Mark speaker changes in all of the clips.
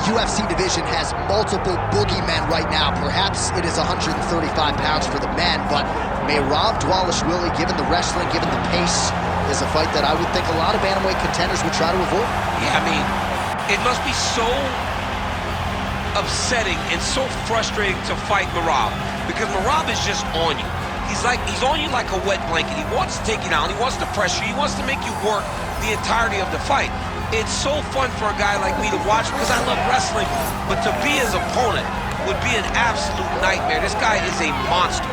Speaker 1: UFC division has multiple boogeymen right now. Perhaps it is 135 pounds for the men, but Merab Dvalishvili, given the wrestling, given the pace, is a fight that I would think a lot of bantamweight contenders would try to avoid.
Speaker 2: Yeah, I mean, it must be so upsetting and so frustrating to fight Merab, because Merab is just on you. He's on you like a wet blanket. He wants to take you down. He wants to pressure you. He wants to make you work the entirety of the fight. It's so fun for a guy like me to watch because I love wrestling, but to be his opponent would be an absolute nightmare. This guy is a monster.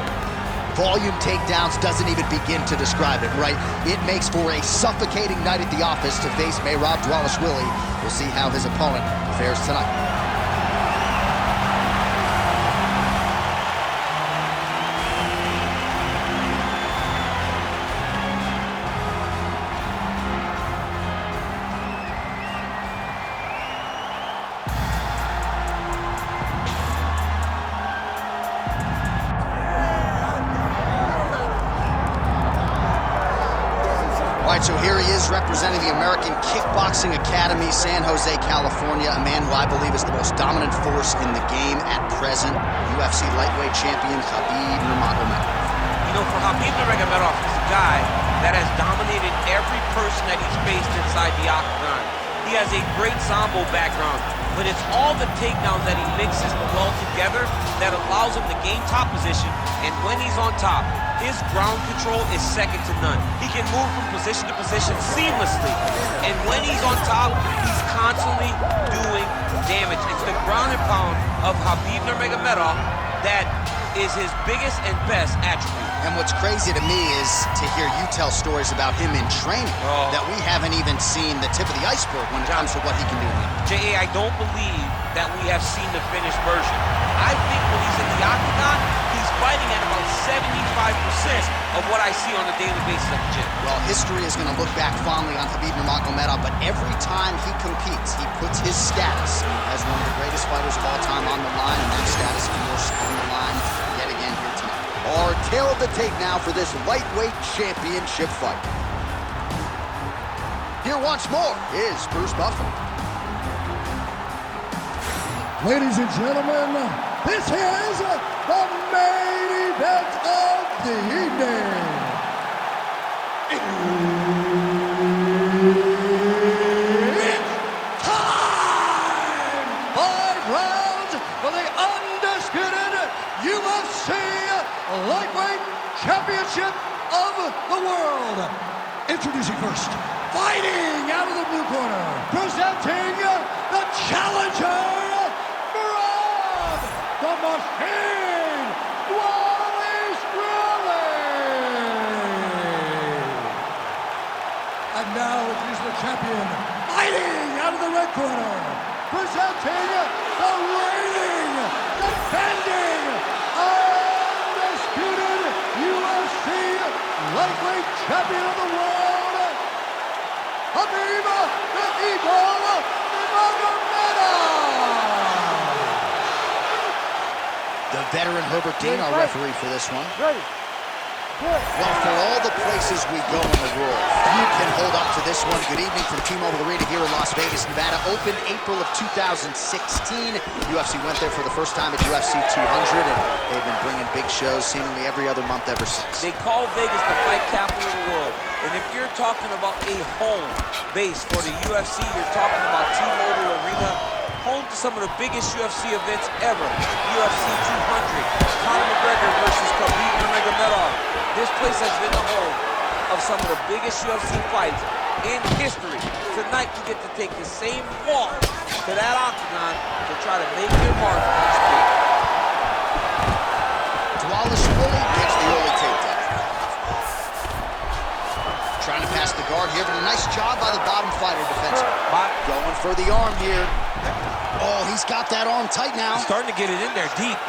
Speaker 1: Volume takedowns doesn't even begin to describe it, right? It makes for a suffocating night at the office to face Merab Dvalishvili. We'll see how his opponent fares tonight. All right, so here he is representing the American Kickboxing Academy, San Jose, California, a man who I believe is the most dominant force in the game at present, UFC lightweight champion Khabib Nurmagomedov.
Speaker 2: You know, for Khabib Nurmagomedov, he's a guy that has dominated every person that he's faced inside the octagon. He has a great Sambo background, but it's all the takedowns that he mixes well together that allows him to gain top position, and when he's on top, his ground control is second to none. He can move from position to position seamlessly. And when he's on top, he's constantly doing damage. It's the ground and pound of Khabib Nurmagomedov that is his biggest and best attribute.
Speaker 1: And what's crazy to me is to hear you tell stories about him in training that we haven't even seen the tip of the iceberg when it comes to what he can do.
Speaker 2: J.A., I don't believe that we have seen the finished version. I think when he's in the octagon, he's fighting at about 75% of what I see on a daily basis at the gym.
Speaker 1: Well, history is going to look back fondly on Khabib Nurmagomedov, but every time he competes, he puts his status as one of the greatest fighters of all time on the line, and that status, of course, on the line yet again here tonight. Our tale of the tape now for this lightweight championship fight. Here once more is Bruce Buffer.
Speaker 3: Ladies and gentlemen, this is the main event of the evening. It's time! 5 rounds for the undisputed UFC Lightweight Championship of the World. Introducing first, fighting out of the blue corner, presenting the challenger, the machine, Dvalishvili! And now he's the champion, fighting out of the red corner, presenting the reigning, defending, undisputed UFC lightweight champion of the world, Khabib the Eagle Nurmagomedov!
Speaker 1: The veteran Herbert Dean, our referee for this one. Well, for all the places we go in the world, few can hold up to this one. Good evening from T-Mobile Arena here in Las Vegas, Nevada. Opened April of 2016. UFC went there for the first time at UFC 200, and they've been bringing big shows seemingly every other month ever since.
Speaker 2: They call Vegas the fight capital of the world. And if you're talking about a home base for the UFC, you're talking about T-Mobile Arena, home to some of the biggest UFC events ever. UFC 200, Conor McGregor versus Khabib Nurmagomedov. This place has been the home of some of the biggest UFC fights in history. Tonight, you get to take the same walk to that octagon to try to make your mark on the stage.
Speaker 1: Dvalishvili gets the early takedown. Trying to pass the guard here, but a nice job by the bottom fighter defensively. Going for the arm here. Oh, he's got that arm tight now.
Speaker 2: He's starting to get it in there deep.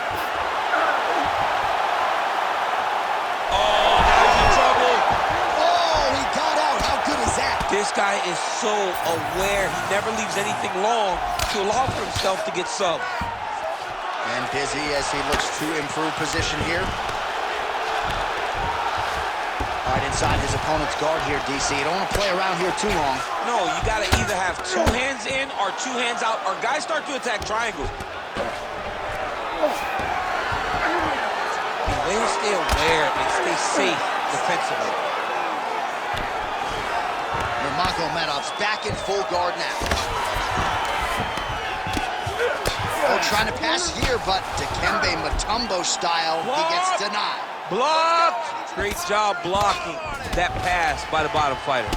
Speaker 2: This guy is so aware. He never leaves anything long to allow for himself to get subbed.
Speaker 1: And busy as he looks to improve position here. All right, inside his opponent's guard here, DC. You don't want to play around here too long.
Speaker 2: No, you got to either have 2 hands in or 2 hands out, or guys start to attack triangles. The way to stay aware and stay safe defensively.
Speaker 1: Nurmagomedov's back in full guard now. Oh, trying to pass here, but Dikembe Mutombo style, he gets denied.
Speaker 2: Blocked! Great job blocking that pass by the bottom fighter.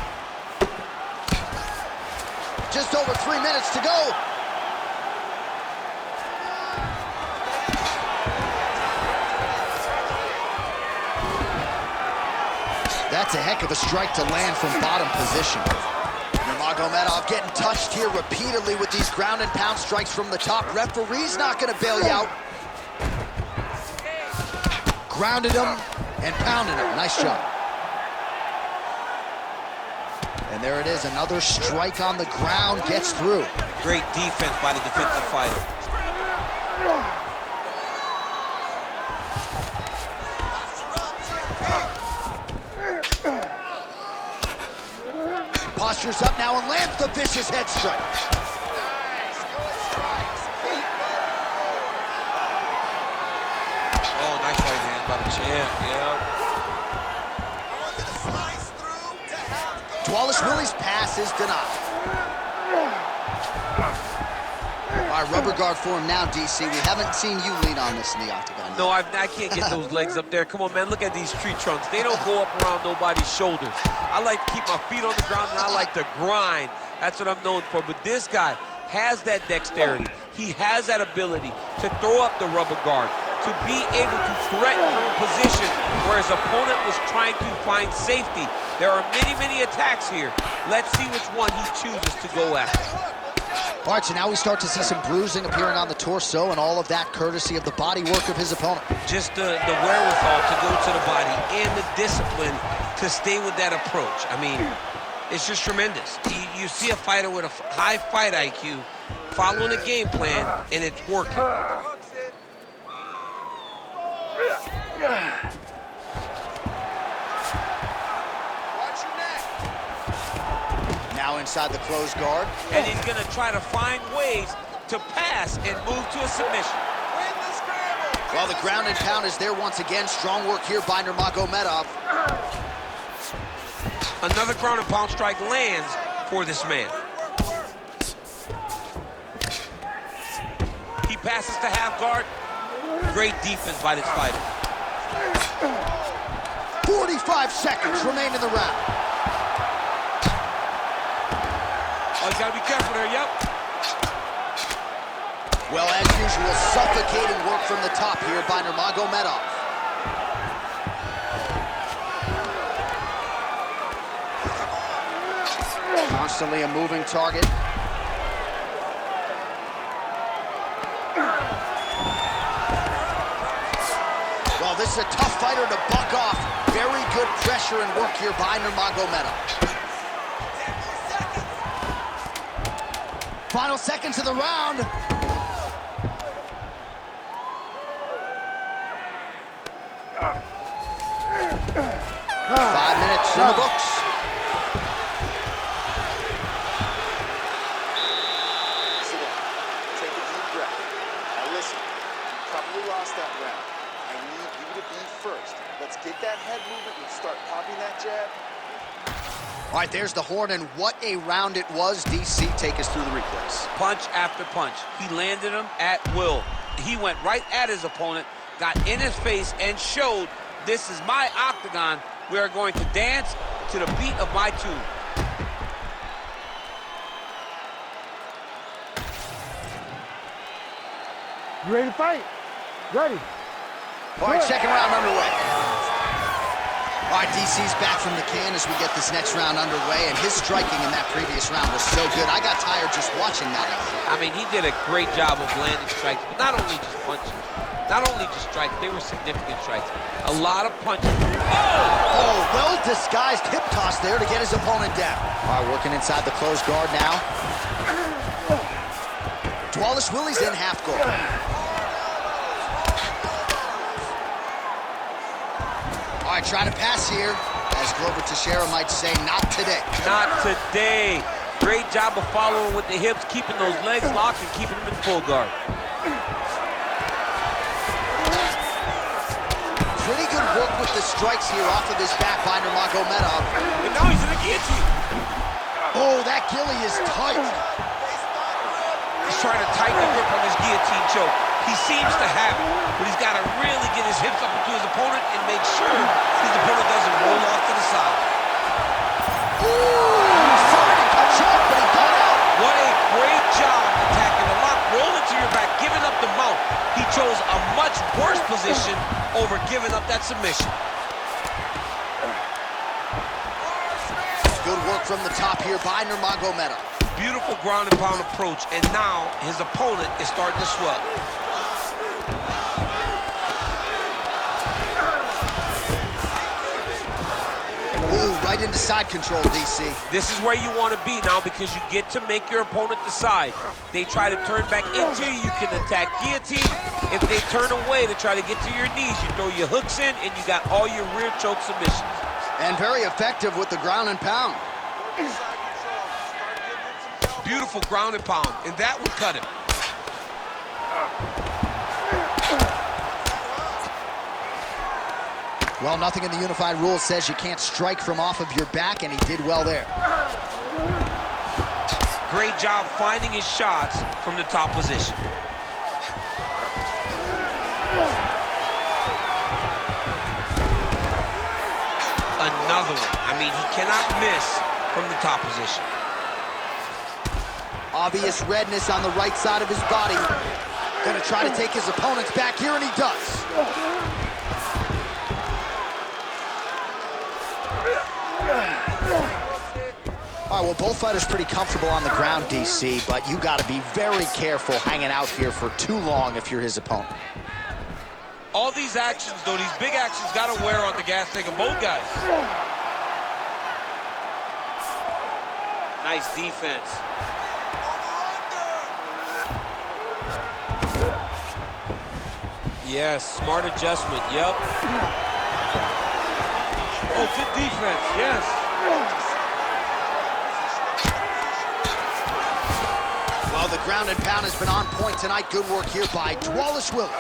Speaker 1: Just over 3 minutes to go. That's a heck of a strike to land from bottom position. Nurmagomedov getting touched here repeatedly with these ground and pound strikes from the top. Referee's not going to bail you out. Grounded him and pounded him. Nice job. And there it is, another strike on the ground, gets through.
Speaker 2: Great defense by the defensive fighter.
Speaker 1: Postures up now and lands the vicious head strike.
Speaker 2: Oh, nice right hand by the champ, yeah.
Speaker 1: Dvalishvili's pass is denied. All right, rubber guard for him now, DC. We haven't seen you lean on this in the octagon.
Speaker 2: No, I can't get those legs up there. Come on, man, look at these tree trunks. They don't go up around nobody's shoulders. I like to keep my feet on the ground, and I like to grind. That's what I'm known for. But this guy has that dexterity. He has that ability to throw up the rubber guard, to be able to threaten from a position where his opponent was trying to find safety. There are many, many attacks here. Let's see which one he chooses to go after.
Speaker 1: All right, so now we start to see some bruising appearing on the torso, and all of that courtesy of the body work of his opponent.
Speaker 2: Just the wherewithal to go to the body and the discipline to stay with that approach. I mean, it's just tremendous. You see a fighter with a high fight IQ following a game plan, and it's working.
Speaker 1: Now inside the closed guard.
Speaker 2: And he's going to try to find ways to pass and move to a submission.
Speaker 1: Well, the ground and pound is there once again. Strong work here by Nurmagomedov.
Speaker 2: Another ground and pound strike lands for this man. He passes to half guard. Great defense by this fighter.
Speaker 1: 45 seconds remain in the round.
Speaker 2: Oh, you gotta be careful there, yep.
Speaker 1: Well, as usual, suffocating work from the top here by Nurmagomedov. Constantly a moving target. Well, this is a tough fighter to buck off. Very good pressure and work here by Nurmagomedov. Final seconds of the round. 5 minutes in the books.
Speaker 4: Sit down. Take a deep breath. Now listen, you probably lost that round. I need you to be first. Let's get that head movement and start popping that jab.
Speaker 1: All right, there's the horn, and what a round it was. DC, take us through the replays.
Speaker 2: Punch after punch. He landed him at will. He went right at his opponent, got in his face, and showed, this is my octagon. We are going to dance to the beat of my tune.
Speaker 3: You ready to fight? Ready.
Speaker 1: All right, second round underway. All right, DC's back from the can as we get this next round underway, and his striking in that previous round was so good. I got tired just watching that.
Speaker 2: I mean, he did a great job of landing strikes, but not only just punches, not only just strikes, they were significant strikes. A lot of punches.
Speaker 1: Oh, well-disguised hip toss there to get his opponent down. All right, working inside the closed guard now. Dvalishvili's in half guard. All right, trying to pass here. As Glover Teixeira might say, not today.
Speaker 2: Not today. Great job of following with the hips, keeping those legs locked and keeping them in full guard.
Speaker 1: Pretty good work with the strikes here off of his back by Nurmagomedov.
Speaker 2: And now he's in the guillotine.
Speaker 1: Oh, that gilly is tight.
Speaker 2: He's trying to tighten the grip on this guillotine choke. He seems to have it, but he's got to really get his hips up into his opponent and make sure his opponent doesn't roll off to the side.
Speaker 1: Ooh, sorry to cut you off, but he got out.
Speaker 2: What a great job attacking the lock, rolling to your back, giving up the mount. He chose a much worse position over giving up that submission.
Speaker 1: Good work from the top here by Nurmagomedov.
Speaker 2: Beautiful ground and pound approach, and now his opponent is starting to swell.
Speaker 1: Ooh, right into side control, DC.
Speaker 2: This is where you want to be now because you get to make your opponent decide. They try to turn back into you, you can attack guillotine. If they turn away to try to get to your knees, you throw your hooks in and you got all your rear choke submissions.
Speaker 1: And very effective with the ground and pound.
Speaker 2: Beautiful ground and pound, and that would cut him.
Speaker 1: Well, nothing in the unified rules says you can't strike from off of your back, and he did well there.
Speaker 2: Great job finding his shots from the top position. Another one. I mean, he cannot miss from the top position.
Speaker 1: Obvious redness on the right side of his body. Gonna try to take his opponent's back here, and he does. All right, well, both fighters pretty comfortable on the ground, DC, but you got to be very careful hanging out here for too long if you're his opponent.
Speaker 2: All these actions, though, these big actions got to wear on the gas tank of both guys. Nice defense. Yes, smart adjustment, yep. Oh, good defense, yes.
Speaker 1: Well, the ground and pound has been on point tonight. Good work here by Dvalishvili.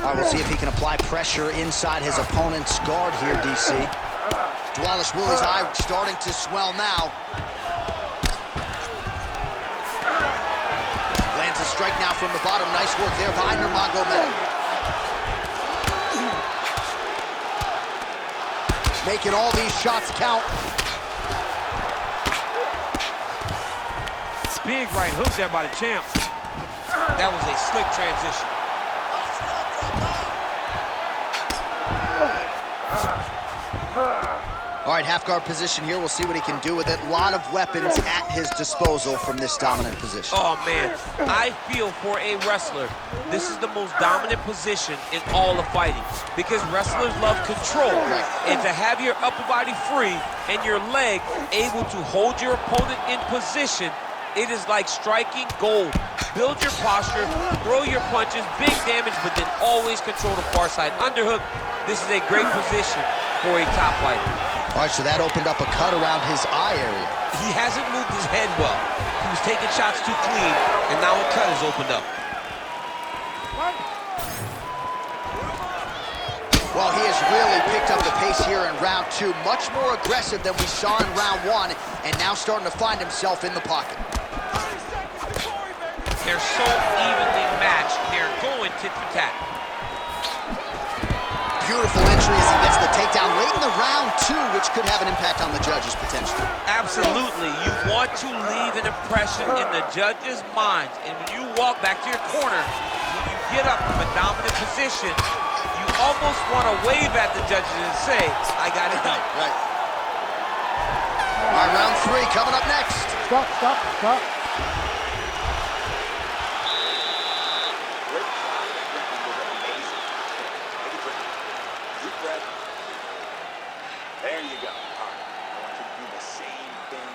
Speaker 1: All right, we'll see if he can apply pressure inside his opponent's guard here, DC. Dvalishvili's eye starting to swell now. Lands a strike now from the bottom. Nice work there by Nurmagomedov. Making all these shots count.
Speaker 2: Big right hook there by the champ. That was a slick transition.
Speaker 1: All right, half guard position here. We'll see what he can do with it. A lot of weapons at his disposal from this dominant position.
Speaker 2: Oh, man. I feel for a wrestler, this is the most dominant position in all of fighting because wrestlers love control.
Speaker 1: Right.
Speaker 2: And to have your upper body free and your leg able to hold your opponent in position, it is like striking gold. Build your posture, throw your punches, big damage, but then always control the far side underhook. This is a great position for a top fighter.
Speaker 1: All right, so that opened up a cut around his eye area.
Speaker 2: He hasn't moved his head well. He was taking shots too clean, and now a cut has opened up.
Speaker 1: Well, he has really picked up the pace here in round two. Much more aggressive than we saw in round one, and now starting to find himself in the pocket.
Speaker 2: They're so evenly matched. They're going tit for tat.
Speaker 1: Beautiful entry as he gets the takedown late in the round two, which could have an impact on the judges potentially.
Speaker 2: Absolutely. You want to leave an impression in the judges' minds. And when you walk back to your corner, when you get up from a dominant position, you almost want to wave at the judges and say, I got it done.
Speaker 1: Right. All right, round three coming up next.
Speaker 3: Stop, stop, stop.
Speaker 4: There you go. All right. I want you to do the same thing.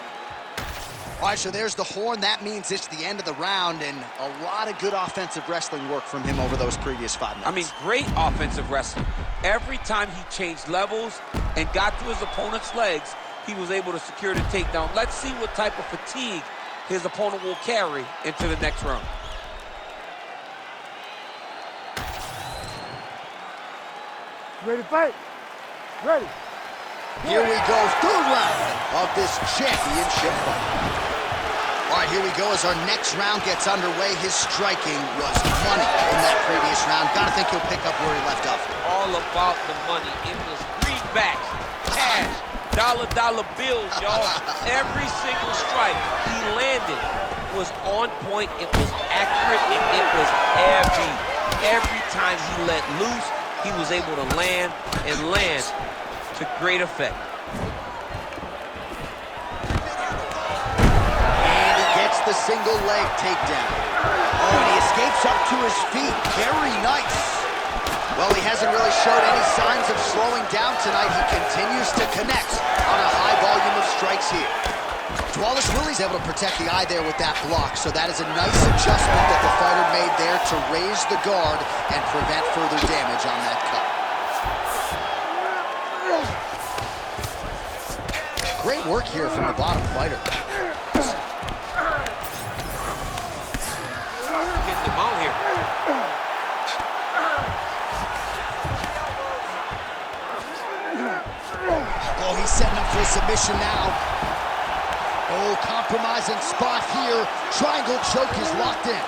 Speaker 1: All right, so there's the horn. That means it's the end of the round, and a lot of good offensive wrestling work from him over those previous 5 minutes.
Speaker 2: I mean, great offensive wrestling. Every time he changed levels and got to his opponent's legs, he was able to secure the takedown. Let's see what type of fatigue his opponent will carry into the next round.
Speaker 3: Ready to fight? Ready.
Speaker 1: Here we go, 3rd round of this championship fight. All right, here we go as our next round gets underway. His striking was money in that previous round. Gotta think he'll pick up where he left off.
Speaker 2: All about the money. It was greenbacks, cash, dollar bills, y'all. Every single strike he landed was on point. It was accurate, and it was heavy. Every time he let loose, he was able to land to great effect.
Speaker 1: The single leg takedown. Oh, and he escapes up to his feet. Very nice. Well, he hasn't really showed any signs of slowing down tonight. He continues to connect on a high volume of strikes here. Dvalishvili's able to protect the eye there with that block, so that is a nice adjustment that the fighter made there to raise the guard and prevent further damage on that cut. Great work here from the bottom fighter. Oh, he's setting up for a submission now. Oh, compromising spot here. Triangle choke is locked in.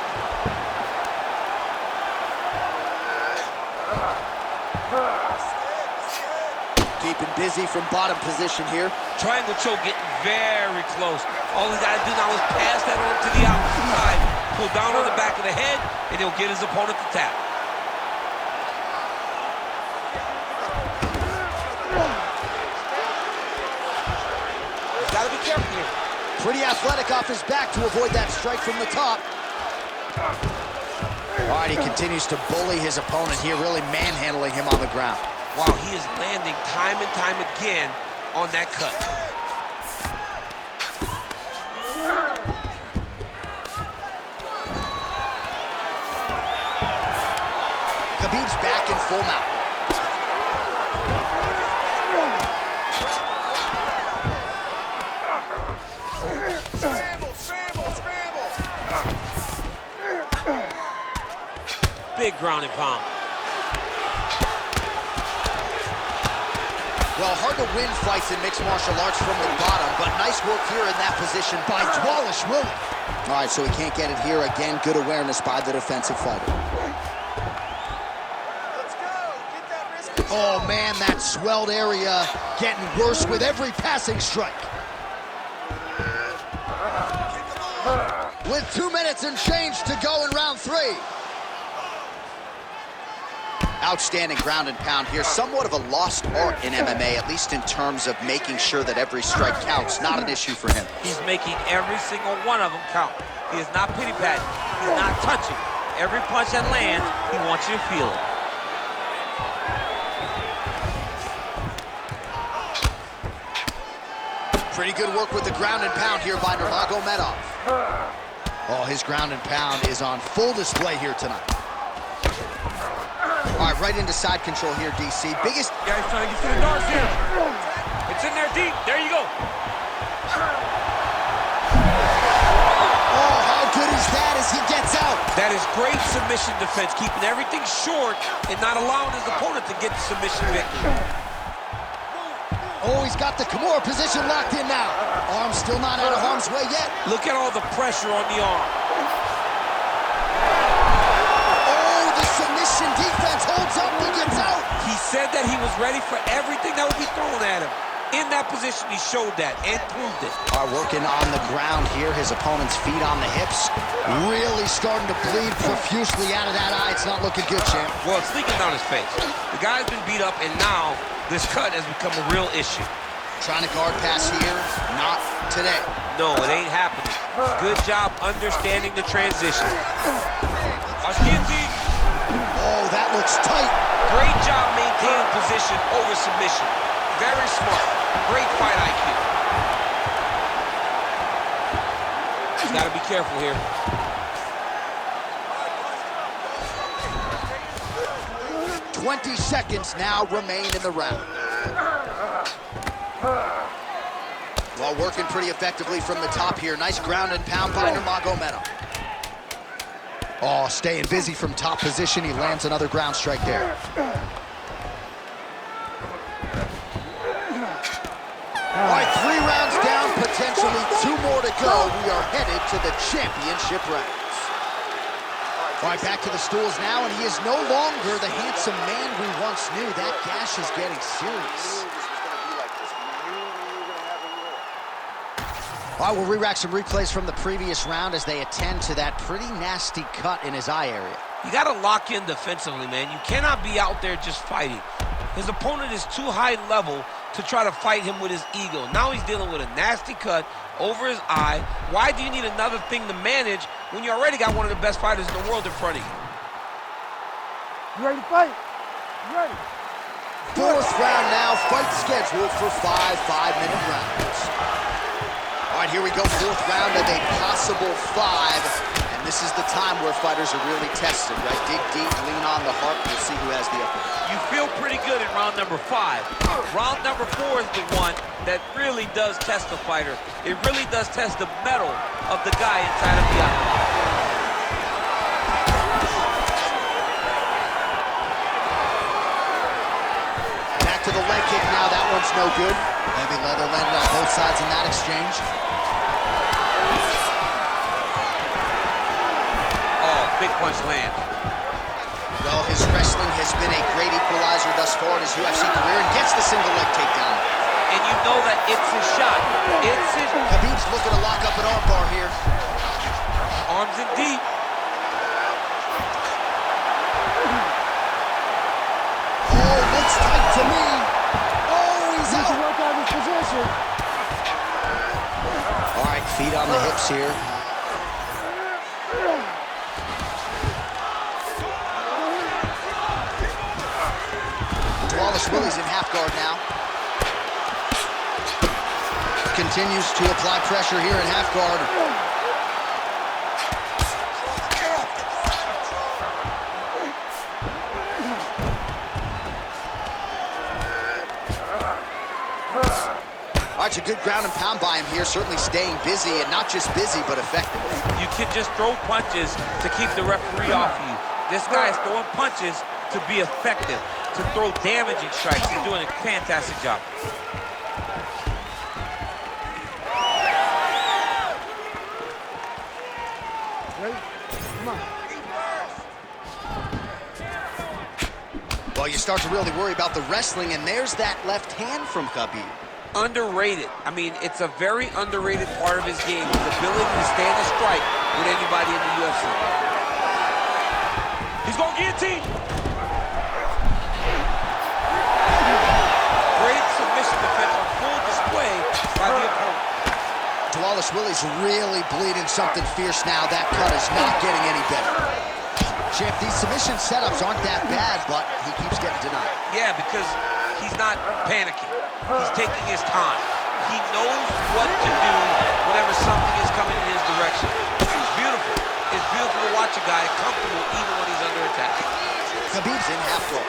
Speaker 1: Keeping busy from bottom position here.
Speaker 2: Triangle choke getting very close. All he's got to do now is pass that on to the opposite side. Pull down on the back of the head, and he'll get his opponent to tap. Gotta be careful here.
Speaker 1: Pretty athletic off his back to avoid that strike from the top. All right, he continues to bully his opponent here, really manhandling him on the ground.
Speaker 2: Wow, he is landing time and time again on that cut.
Speaker 1: Khabib's back in full mount.
Speaker 2: Big ground and pound.
Speaker 1: Well, hard to win fights in mixed martial arts from the bottom, but nice work here in that position by Dvalishvili. All right, so he can't get it here again. Good awareness by the defensive fighter.
Speaker 4: Let's go. Get that wrist.
Speaker 1: Oh, man, that swelled area getting worse with every passing strike. With 2 minutes and change to go in round 3. Outstanding ground and pound here. Somewhat of a lost art in MMA, at least in terms of making sure that every strike counts. Not an issue for him.
Speaker 2: He's making every single one of them count. He is not pity-patting. He's not touching. Every punch that lands, he wants you to feel it.
Speaker 1: Pretty good work with the ground and pound here by Merab. Oh, his ground and pound is on full display here tonight. All right, right into side control here, DC. Biggest...
Speaker 2: Guys trying to get to the darts here. It's in there deep. There you go.
Speaker 1: Oh, how good is that as he gets out?
Speaker 2: That is great submission defense, keeping everything short and not allowing his opponent to get the submission victory.
Speaker 1: Oh, he's got the Kimura position locked in now. Arm still not out of harm's way yet.
Speaker 2: Look at all the pressure on the arm.
Speaker 1: Oh, the submission defense holds up and gets out.
Speaker 2: He said that he was ready for everything that would be thrown at him. In that position, he showed that and proved it.
Speaker 1: Working on the ground here, his opponent's feet on the hips. Really starting to bleed profusely out of that eye. It's not looking good, champ.
Speaker 2: Well, it's leaking down his face. The guy's been beat up, and now this cut has become a real issue.
Speaker 1: Trying to guard pass here, not today.
Speaker 2: No, it ain't happening. Good job understanding the transition. Ashkinzi.
Speaker 1: Oh, that looks tight.
Speaker 2: Great job maintaining position over submission. Very smart. Great fight IQ. Got to be careful here.
Speaker 1: "20 seconds now remain in the round." Well, working pretty effectively from the top here. Nice ground and pound by Nurmagomedov. Oh, staying busy from top position. He lands another ground strike there. All right, 3 rounds down, potentially 2 more to go. We are headed to the championship rounds. All right, back to the stools now, and he is no longer the handsome man we once knew. That gash is getting serious. All right, we'll re-rack some replays from the previous round as they attend to that pretty nasty cut in his eye area.
Speaker 2: You got to lock in defensively, man. You cannot be out there just fighting. His opponent is too high level to try to fight him with his ego. Now he's dealing with a nasty cut over his eye. Why do you need another thing to manage when you already got one of the best fighters in the world in front of you?
Speaker 3: You ready to fight? You ready?
Speaker 1: 4th round now, fight scheduled for 5 5-minute rounds. All right, here we go, 4th round of a possible 5. And this is the time where fighters are really tested, right? Dig deep, lean on the heart, we'll see who has the upper hand.
Speaker 2: You feel pretty good in round number 5. Round number 4 is the one that really does test the fighter. It really does test the mettle of the guy inside of the octagon.
Speaker 1: Back to the leg kick now, that one's no good. Heavy leather landed on both sides in that exchange.
Speaker 2: Oh, big punch land.
Speaker 1: Well, his wrestling has been a great equalizer thus far in his UFC career and gets the single leg takedown.
Speaker 2: And you know that it's his shot. It's his...
Speaker 1: Khabib's looking to lock up an armbar here.
Speaker 2: Arms in deep.
Speaker 1: Oh, looks tight to me. Oh, he's out.
Speaker 3: To work on his position.
Speaker 1: All right, feet on the hips here. Dvalishvili's in half guard now. Continues to apply pressure here in half guard. All right, a good ground and pound by him here, certainly staying busy, and not just busy, but effective.
Speaker 2: You can just throw punches to keep the referee off you. This guy is throwing punches to be effective, to throw damaging strikes. He's doing a fantastic job.
Speaker 3: Ready? Come on.
Speaker 1: Well, you start to really worry about the wrestling, and there's that left hand from Khabib.
Speaker 2: Underrated. I mean, it's a very underrated part of his game, his ability to stand a strike with anybody in the UFC. He's going guillotine. Great submission defense on full display by the opponent.
Speaker 1: Dvalishvili's really bleeding something fierce now. That cut is not getting any better. Champ, these submission setups aren't that bad, but he keeps getting denied.
Speaker 2: Yeah, because he's not panicking. He's taking his time. He knows what to do whenever something is coming in his direction. It's beautiful. It's beautiful to watch a guy comfortable even when he's under attack.
Speaker 1: Khabib's in half guard.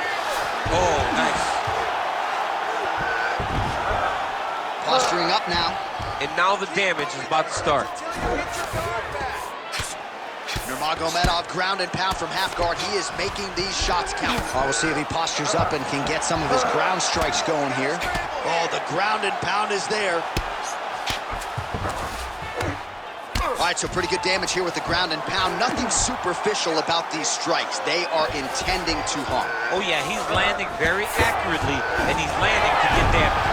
Speaker 2: Oh, nice.
Speaker 1: Posturing up now.
Speaker 2: And now the damage is about to start.
Speaker 1: Nurmagomedov ground and pound from half guard. He is making these shots count. We'll see if he postures up and can get some of his ground strikes going here. Oh, the ground and pound is there. All right, so pretty good damage here with the ground and pound. Nothing superficial about these strikes. They are intending to harm.
Speaker 2: Oh, yeah, he's landing very accurately, and he's landing to get damage.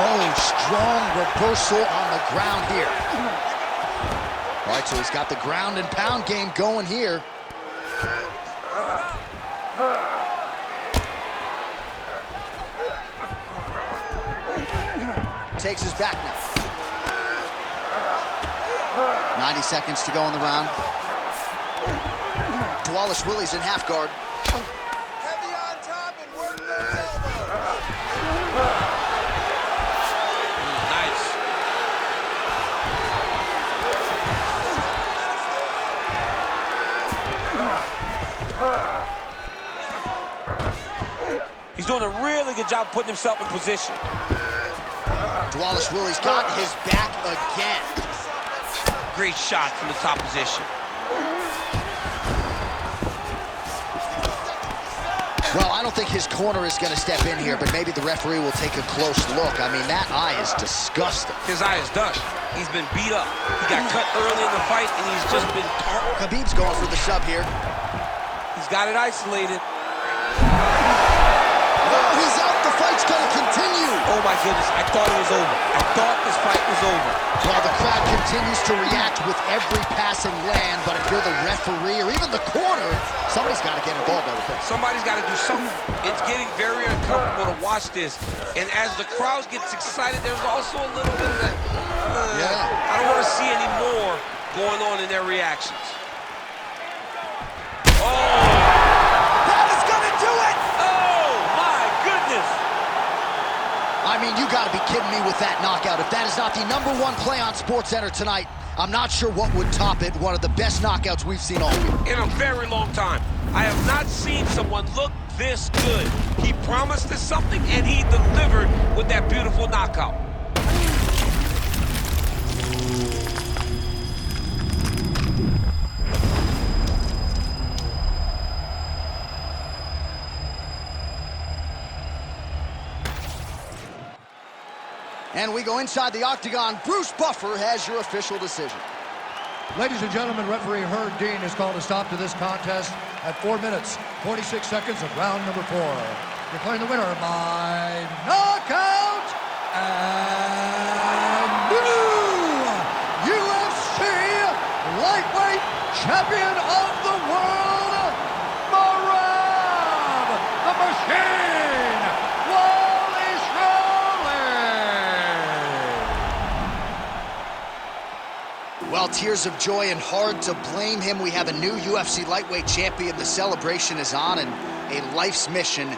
Speaker 1: Oh, strong reversal on the ground here. All right, so he's got the ground and pound game going here. Takes his back now. 90 seconds to go in the round. Dvalishvili's in half guard.
Speaker 4: Heavy on top and work those elbows.
Speaker 2: Nice. He's doing a really good job putting himself in position.
Speaker 1: Dvalishvili's got his back again.
Speaker 2: Great shot from the top position.
Speaker 1: Well, I don't think his corner is going to step in here, but maybe the referee will take a close look. I mean, that eye is disgusting.
Speaker 2: His eye is done. He's been beat up. He got cut early in the fight, and he's just been targeted.
Speaker 1: Khabib's going for the sub here.
Speaker 2: He's got it isolated.
Speaker 1: Oh, he's out. The fight's going to continue.
Speaker 2: Oh, my goodness. I thought it was over. I thought this fight was over.
Speaker 1: Well, the crowd continues to react with every passing land, but if you're the referee or even the corner, somebody's got to get involved, I would think.
Speaker 2: Somebody's got to do something. It's getting very uncomfortable to watch this. And as the crowd gets excited, there's also a little bit of that. I don't want to see any more going on in their reactions. Oh!
Speaker 1: That is going to do it!
Speaker 2: Oh, my goodness!
Speaker 1: I mean, you got to be kidding me with that knockout. If that is not the #1 play on SportsCenter tonight, I'm not sure what would top it. One of the best knockouts we've seen all year.
Speaker 2: In a very long time. I have not seen someone look this good. He promised us something, and he delivered with that beautiful knockout.
Speaker 1: And we go inside the octagon. Bruce Buffer has your official decision.
Speaker 3: Ladies and gentlemen, referee Herb Dean has called a stop to this contest at 4 minutes, 46 seconds of round number 4. Declaring the winner by knockout and new UFC lightweight champion of the world, Merab, the Machine, Dvalishvili.
Speaker 1: Well, tears of joy and hard to blame him. We have a new UFC lightweight champion. The celebration is on, and a life's mission